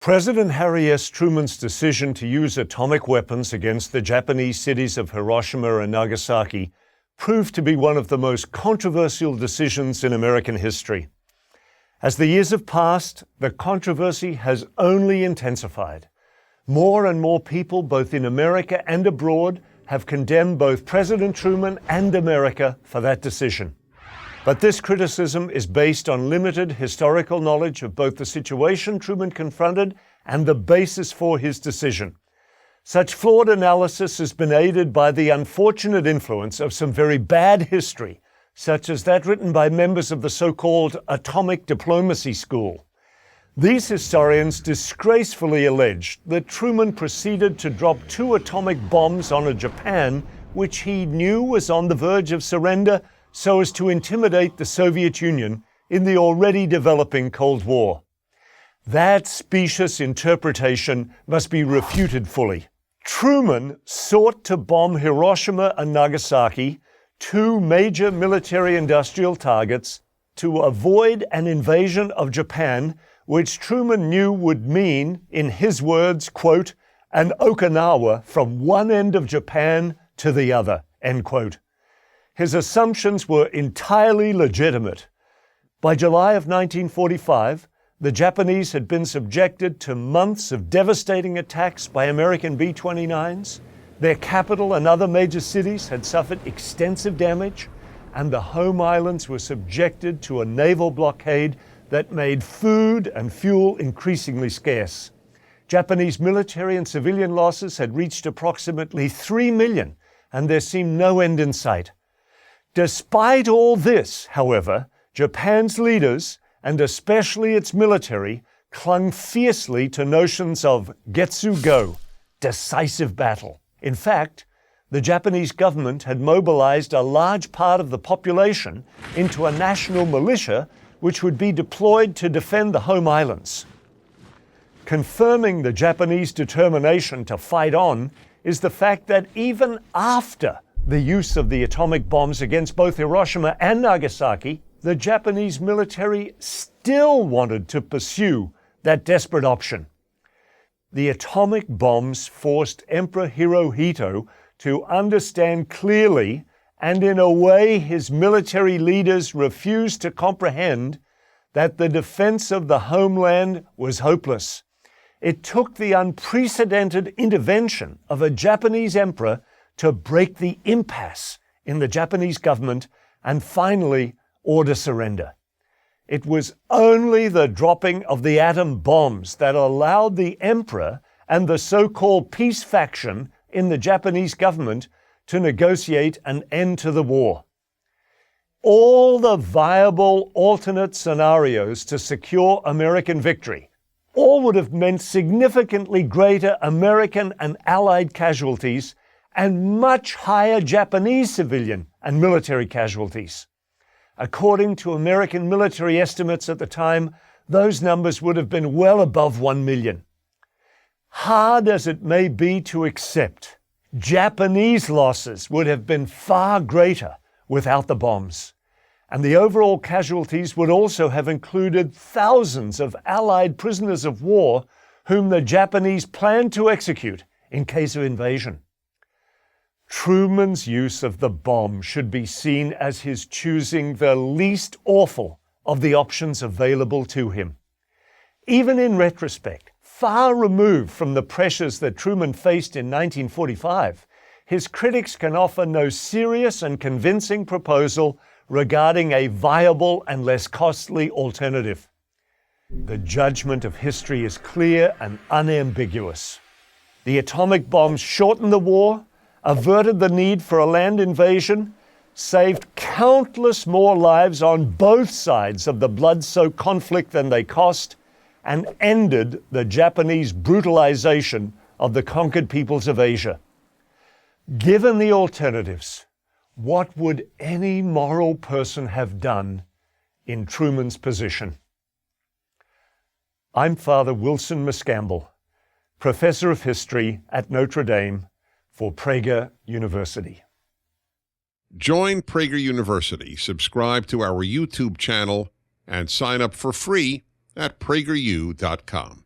President Harry S. Truman's decision to use atomic weapons against the Japanese cities of Hiroshima and Nagasaki proved to be one of the most controversial decisions in American history. As the years have passed, the controversy has only intensified. More and more people, both in America and abroad, have condemned both President Truman and America for that decision. But this criticism is based on limited historical knowledge of both the situation Truman confronted and the basis for his decision. Such flawed analysis has been aided by the unfortunate influence of some very bad history, such as that written by members of the so-called atomic diplomacy school. These historians disgracefully alleged that Truman proceeded to drop 2 atomic bombs on a Japan which he knew was on the verge of surrender, so as to intimidate the Soviet Union in the already developing Cold War. That specious interpretation must be refuted fully. Truman sought to bomb Hiroshima and Nagasaki, 2 major military-industrial targets, to avoid an invasion of Japan, which Truman knew would mean, in his words, quote, an Okinawa from one end of Japan to the other, end quote. His assumptions were entirely legitimate. By July of 1945, the Japanese had been subjected to months of devastating attacks by American B-29s. Their capital and other major cities had suffered extensive damage, and the home islands were subjected to a naval blockade that made food and fuel increasingly scarce. Japanese military and civilian losses had reached approximately 3 million, and there seemed no end in sight. Despite all this, however, Japan's leaders, and especially its military, clung fiercely to notions of Getsu-go, decisive battle. In fact, the Japanese government had mobilized a large part of the population into a national militia which would be deployed to defend the home islands. Confirming the Japanese determination to fight on is the fact that even after the use of the atomic bombs against both Hiroshima and Nagasaki, the Japanese military still wanted to pursue that desperate option. The atomic bombs forced Emperor Hirohito to understand clearly, and in a way his military leaders refused to comprehend, that the defense of the homeland was hopeless. It took the unprecedented intervention of a Japanese emperor to break the impasse in the Japanese government and finally order surrender. It was only the dropping of the atom bombs that allowed the emperor and the so-called peace faction in the Japanese government to negotiate an end to the war. All the viable alternate scenarios to secure American victory, all would have meant significantly greater American and Allied casualties and much higher Japanese civilian and military casualties. According to American military estimates at the time, those numbers would have been well above 1 million. Hard as it may be to accept, Japanese losses would have been far greater without the bombs, and the overall casualties would also have included thousands of Allied prisoners of war whom the Japanese planned to execute in case of invasion. Truman's use of the bomb should be seen as his choosing the least awful of the options available to him. Even in retrospect, far removed from the pressures that Truman faced in 1945, his critics can offer no serious and convincing proposal regarding a viable and less costly alternative. The judgment of history is clear and unambiguous. The atomic bombs shortened the war, averted the need for a land invasion, saved countless more lives on both sides of the blood-soaked conflict than they cost, and ended the Japanese brutalization of the conquered peoples of Asia. Given the alternatives, what would any moral person have done in Truman's position? I'm Father Wilson Miscamble, Professor of History at Notre Dame for Prager University. Join Prager University, subscribe to our YouTube channel, and sign up for free at prageru.com.